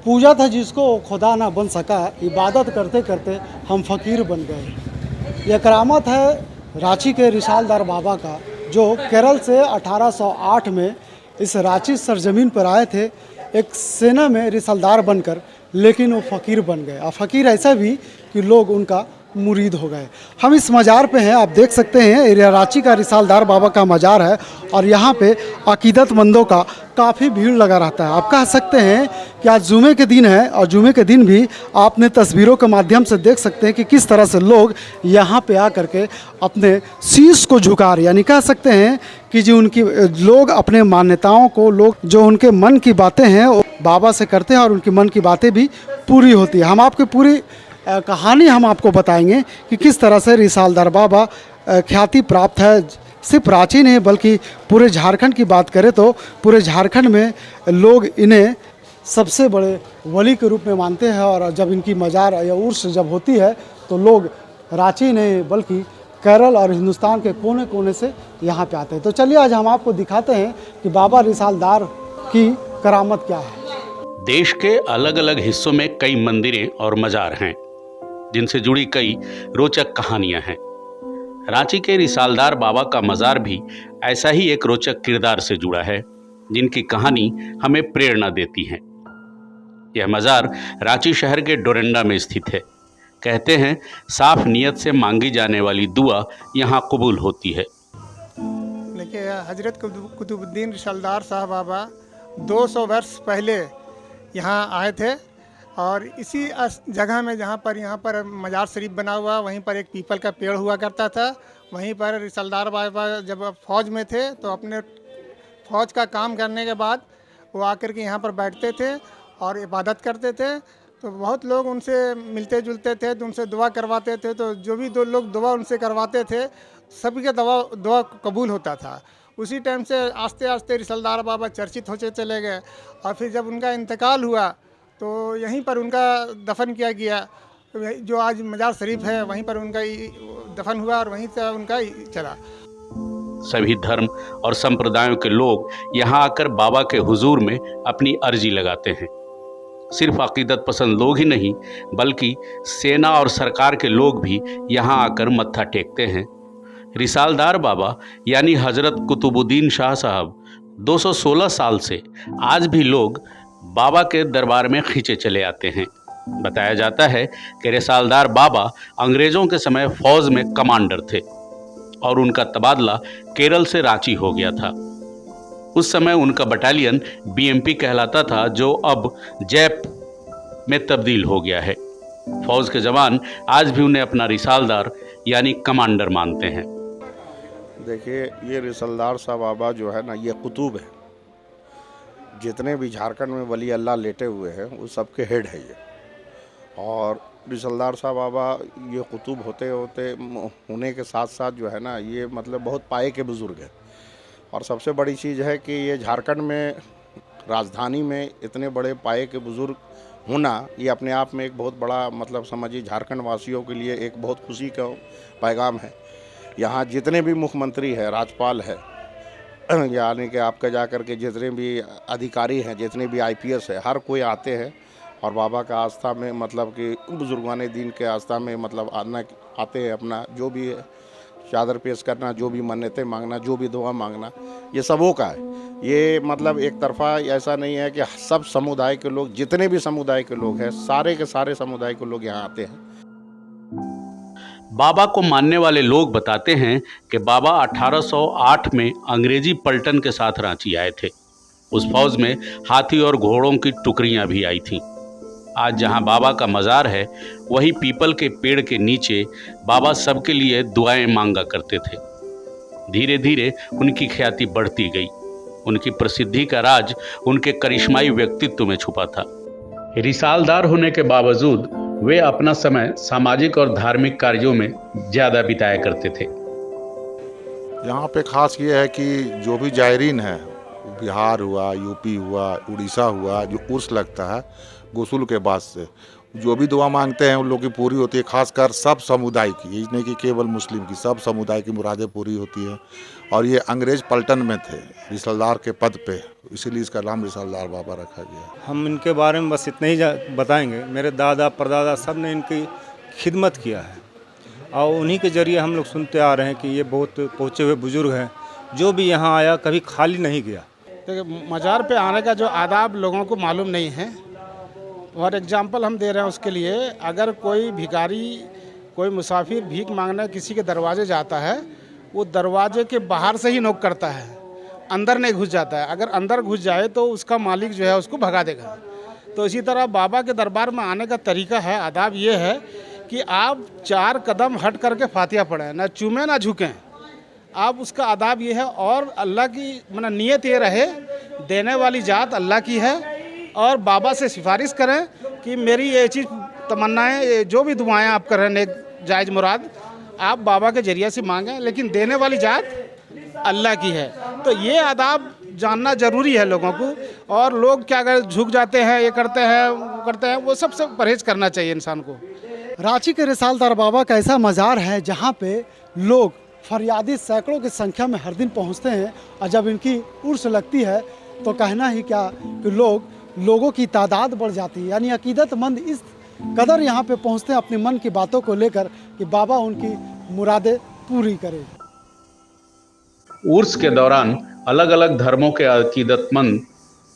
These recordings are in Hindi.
पूजा था जिसको वो खुदा ना बन सका, इबादत करते करते हम फ़कीर बन गए। यह करामत है रांची के रिसालदार बाबा का, जो केरल से 1808 में इस रांची सरजमीन पर आए थे एक सेना में रिसालदार बनकर, लेकिन वो फ़कीर बन गए। और फ़कीर ऐसा भी कि लोग उनका मुरीद हो गए। हम इस मज़ार पे हैं, आप देख सकते हैं ये रांची का रिसालदार बाबा का मज़ार है और यहाँ पे अकीदतमंदों का काफ़ी भीड़ लगा रहता है। आप कह सकते हैं कि आज जुमे के दिन है और जुमे के दिन भी आपने तस्वीरों के माध्यम से देख सकते हैं कि किस तरह से लोग यहाँ पे आकर के अपने शीश को झुका रहे, यानी कह सकते हैं कि जो उनकी लोग अपने मान्यताओं को, लोग जो उनके मन की बातें हैं वो बाबा से करते हैं और उनकी मन की बातें भी पूरी होती है। हम आपकी पूरी कहानी हम आपको बताएंगे कि किस तरह से रिसालदार बाबा ख्याति प्राप्त है। सिर्फ रांची नहीं बल्कि पूरे झारखंड की बात करें तो पूरे झारखंड में लोग इन्हें सबसे बड़े वली के रूप में मानते हैं। और जब इनकी मज़ार या उर्स जब होती है तो लोग रांची नहीं बल्कि केरल और हिंदुस्तान के कोने कोने से यहाँ पे आते हैं। तो चलिए आज हम आपको दिखाते हैं कि बाबा रिसालदार की करामत क्या है। देश के अलग अलग हिस्सों में कई मंदिरें और मज़ार हैं जिनसे जुड़ी कई रोचक कहानियां हैं। रांची के रिसालदार बाबा का मज़ार भी ऐसा ही एक रोचक किरदार से जुड़ा है जिनकी कहानी हमें प्रेरणा देती है। यह मज़ार रांची शहर के डोरंडा में स्थित है। कहते हैं साफ नियत से मांगी जाने वाली दुआ यहाँ कबूल होती है। देखिए, हजरत कुतुबुद्दीन रिसालदार साहब बाबा 200 वर्ष पहले यहाँ आए थे और इसी जगह में यहाँ पर मज़ार शरीफ बना हुआ, वहीं पर एक पीपल का पेड़ हुआ करता था। वहीं पर रिसालदार बाबा जब फ़ौज में थे तो अपने फ़ौज का काम करने के बाद वो आकर के यहाँ पर बैठते थे और इबादत करते थे। तो बहुत लोग उनसे मिलते जुलते थे, तो उनसे दुआ करवाते थे। तो जो भी दो लोग दुआ उनसे करवाते थे सभी का दुआ कबूल होता था। उसी टाइम से आस्ते आस्ते रिसालदार बाबा चर्चित होते चले गए और फिर जब उनका इंतकाल हुआ तो यहीं पर उनका दफन किया गया। जो आज मज़ार शरीफ है वहीं पर उनका दफन हुआ और वहीं से उनका चला। सभी धर्म और संप्रदायों के लोग यहाँ आकर बाबा के हुजूर में अपनी अर्जी लगाते हैं। सिर्फ अकीदत पसंद लोग ही नहीं बल्कि सेना और सरकार के लोग भी यहाँ आकर मत्था टेकते हैं। रिसालदार बाबा यानी हजरत कुतुबुद्दीन शाह साहब 216 साल से आज भी लोग बाबा के दरबार में खींचे चले आते हैं। बताया जाता है कि रिसालदार बाबा अंग्रेज़ों के समय फौज में कमांडर थे और उनका तबादला केरल से रांची हो गया था। उस समय उनका बटालियन बीएमपी कहलाता था, जो अब जैप में तब्दील हो गया है। फौज के जवान आज भी उन्हें अपना रिसालदार यानी कमांडर मानते हैं। देखिए, ये रिसालदार साहब बाबा जो है ना, ये कुतुब है। जितने भी झारखंड में वली अल्लाह लेटे हुए हैं वो सबके हेड है ये। और रिसालदार साहब बाबा ये कुतुब होने के साथ साथ जो है ना, ये मतलब बहुत पाए के बुज़ुर्ग हैं। और सबसे बड़ी चीज़ है कि ये झारखंड में राजधानी में इतने बड़े पाए के बुज़ुर्ग होना, ये अपने आप में एक बहुत बड़ा मतलब समझिए झारखंड वासियों के लिए एक बहुत खुशी का पैगाम है। यहाँ जितने भी मुख्यमंत्री है, राज्यपाल है, यानी कि आपका जा कर के जितने भी अधिकारी हैं, जितने भी आईपीएस है, हर कोई आते हैं और बाबा का आस्था में मतलब कि बुजुर्गान दीन के आस्था में मतलब आते हैं। अपना जो भी है चादर पेश करना, जो भी मन्नतें मांगना, जो भी दुआ मांगना, ये सबों का है। ये मतलब एक तरफा ऐसा नहीं है कि सब समुदाय के लोग, जितने भी समुदाय के लोग हैं, सारे के सारे समुदाय के लोग यहाँ आते हैं। बाबा को मानने वाले लोग बताते हैं कि बाबा 1808 में अंग्रेजी पलटन के साथ रांची आए थे। उस फौज में हाथी और घोड़ों की टुकड़ियां भी आई थीं। आज जहां बाबा का मज़ार है वही पीपल के पेड़ के नीचे बाबा सबके लिए दुआएं मांगा करते थे। धीरे धीरे उनकी ख्याति बढ़ती गई। उनकी प्रसिद्धि का राज उनके करिश्माई व्यक्तित्व में छुपा था। रिसालदार होने के बावजूद वे अपना समय सामाजिक और धार्मिक कार्यों में ज़्यादा बिताया करते थे। यहाँ पे खास ये है कि जो भी जायरीन है बिहार हुआ, यूपी हुआ, उड़ीसा हुआ, जो उर्स लगता है गुसूल के बाद से जो भी दुआ मांगते हैं उन लोगों की पूरी होती है। खासकर सब समुदाय की, ये नहीं कि केवल मुस्लिम की, सब समुदाय की मुरादें पूरी होती है। और ये अंग्रेज पलटन में थे रिसलदार के पद पे, इसीलिए इसका नाम रिसलदार बाबा रखा गया। हम इनके बारे में बस इतना ही बताएंगे। मेरे दादा परदादा सब ने इनकी खिदमत किया है और उन्हीं के ज़रिए हम लोग सुनते आ रहे हैं कि ये बहुत पहुँचे हुए बुज़ुर्ग हैं। जो भी यहाँ आया कभी खाली नहीं गया। देखिए, मज़ार पे आने का जो आदाब लोगों को मालूम नहीं है। और एग्जांपल हम दे रहे हैं उसके लिए, अगर कोई भिखारी, कोई मुसाफिर भीख मांगने किसी के दरवाजे जाता है, वो दरवाजे के बाहर से ही नोक करता है, अंदर नहीं घुस जाता है। अगर अंदर घुस जाए तो उसका मालिक जो है उसको भगा देगा। तो इसी तरह बाबा के दरबार में आने का तरीका है, आदाब ये है कि आप 4 कदम हट करके फातिहा पढ़ें, ना चूमें ना झुकें। आप उसका आदाब ये है। और अल्लाह की मतलब नियत ये रहे, देने वाली ज़ात अल्लाह की है। और बाबा से सिफारिश करें कि मेरी ये चीज़ तमन्नाएं, जो भी दुआएं आप कर रहे हैं, नेक जायज़ मुराद आप बाबा के जरिए से मांगें, लेकिन देने वाली ज़ात अल्लाह की है। तो ये आदाब जानना ज़रूरी है लोगों को। और लोग क्या अगर झुक जाते हैं, ये करते हैं, वो करते हैं, वो सबसे परहेज़ करना चाहिए इंसान को। रांची के रिसालदार बाबा का ऐसा मज़ार है जहाँ पे लोग फरियादी सैकड़ों की संख्या में हर दिन पहुँचते हैं। और जब इनकी उर्स लगती है तो कहना ही क्या कि लोगों की तादाद बढ़ जाती है। यानी अकीदतमंद इस कदर यहाँ पे पहुँचते हैं अपने मन की बातों को लेकर कि बाबा उनकी मुरादें पूरी करें। उर्स के दौरान अलग अलग धर्मों के अकीदतमंद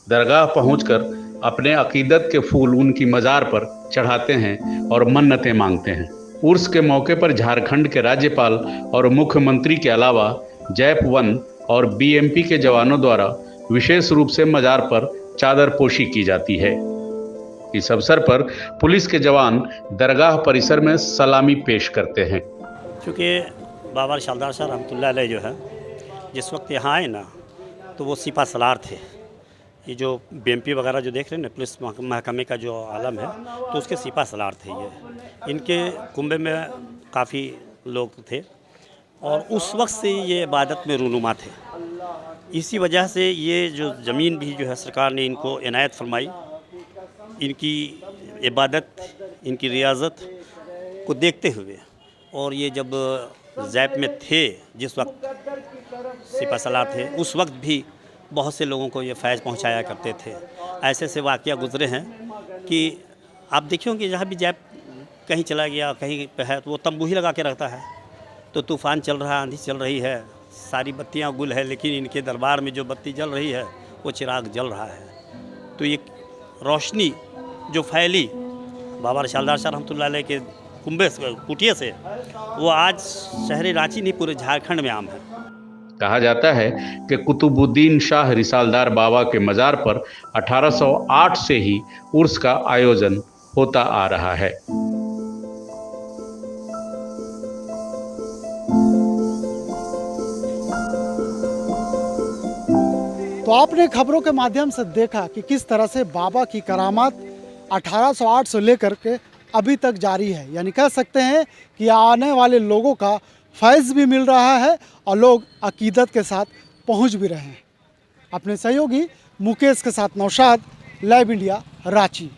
दरगाह पहुंचकर अपने अकीदत के फूल उनकी मज़ार पर चढ़ाते हैं और मन्नतें मांगते हैं। उर्स के मौके पर झारखंड के राज्यपाल और मुख्यमंत्री के अलावा जैप वन और बीएमपी के जवानों द्वारा विशेष रूप से मज़ार पर चादर पोशी की जाती है। इस अवसर पर पुलिस के जवान दरगाह परिसर में सलामी पेश करते हैं। क्योंकि बाबा रिसालदार शाह रहमतुल्लाह अलैह जो है, जिस वक्त यहाँ आए ना, तो वो सिपा सलार थे। ये जो बीएमपी वगैरह जो देख रहे हैं ना, पुलिस महकमे का जो आलम है, तो उसके सिपा सलार थे ये। इनके कुंबे में काफ़ी लोग थे और उस वक्त से ये इबादत में रूनुमा थे। इसी वजह से ये जो ज़मीन भी जो है सरकार ने इनको इनायत फरमाई। इनकी इबादत, इनकी रियाजत को देखते हुए, और ये जब ज़ैप में थे, जिस वक्त सिपा सलार थे, उस वक्त भी बहुत से लोगों को ये फैज़ पहुंचाया करते थे। ऐसे ऐसे वाक़या गुज़रे हैं कि आप देखिए कि जहाँ भी ज़ैप कहीं चला गया, कहीं पे है, तो वो तंबू ही लगा के रखता है। तो तूफ़ान चल रहा है, आंधी चल रही है, सारी बत्तियाँ गुल है, लेकिन इनके दरबार में जो बत्ती जल रही है वो चिराग जल रहा है। तो ये रोशनी जो फैली बाबा रिसालदार शाह रहमतुल्लाह अलैह के कुंबे से, कुटिया से, वो आज शहर रांची नहीं पूरे झारखंड में आम है। कहा जाता है कि कुतुबुद्दीन शाह रिसालदार बाबा के मज़ार पर 1808 से ही उर्स का आयोजन होता आ रहा है। तो आपने खबरों के माध्यम से देखा कि किस तरह से बाबा की करामात 1808 से लेकर के अभी तक जारी है। यानी कह सकते हैं कि आने वाले लोगों का फैज़ भी मिल रहा है और लोग अकीदत के साथ पहुंच भी रहे हैं। अपने सहयोगी मुकेश के साथ नौशाद, लाइव इंडिया, रांची।